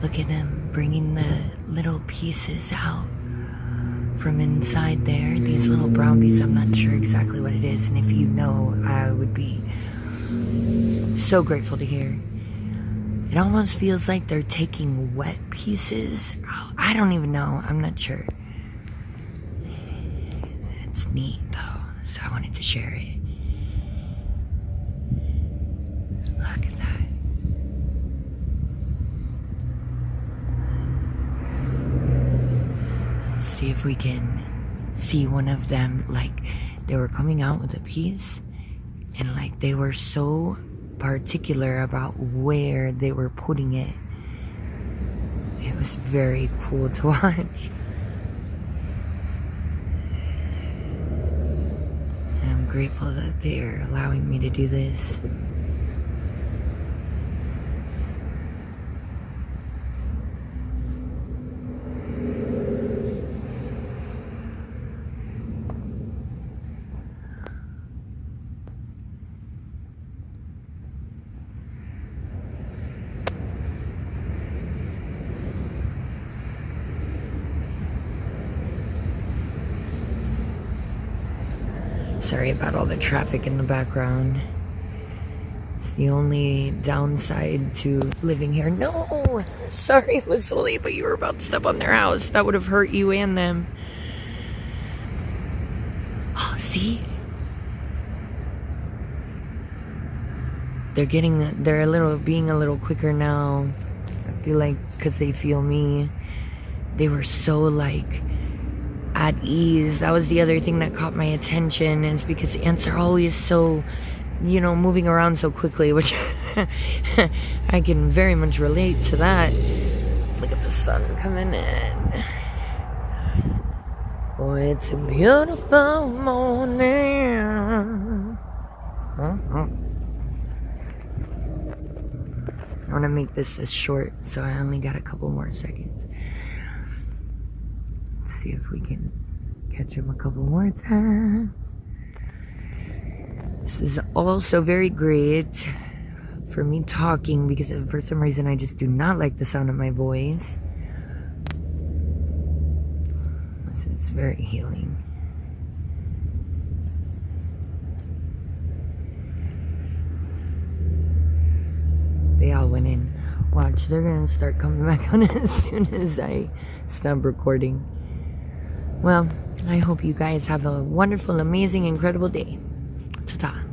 Look at them bringing the little pieces out from inside there. These little brown pieces, I'm not sure exactly what it is. And if you know, I would be so grateful to hear. It almost feels like they're taking wet pieces out. I don't even know. I'm not sure. It's neat though, so I wanted to share it. Look at that. Let's see if we can see one of them. Like, they were coming out with a piece, and like they were so particular about where they were putting it. It was very cool to watch. And I'm grateful that they're allowing me to do this. Sorry about all the traffic in the background. It's the only downside to living here. No! Sorry, Lazuli, but you were about to step on their house. That would have hurt you and them. Oh, see? They're being a little quicker now. I feel like because they feel me. They were so like at ease. That was the other thing that caught my attention, is because ants are always so, you know, moving around so quickly, which I can very much relate to that. Look at the sun coming in. Oh, it's a beautiful morning. I want to make this as short, so I only got a couple more seconds. See if we can catch him a couple more times. This is also very great for me talking, because for some reason I just do not like the sound of my voice. It's very healing. They all went in. Watch, they're gonna start coming back on as soon as I stop recording. Well, I hope you guys have a wonderful, amazing, incredible day. Ta-ta.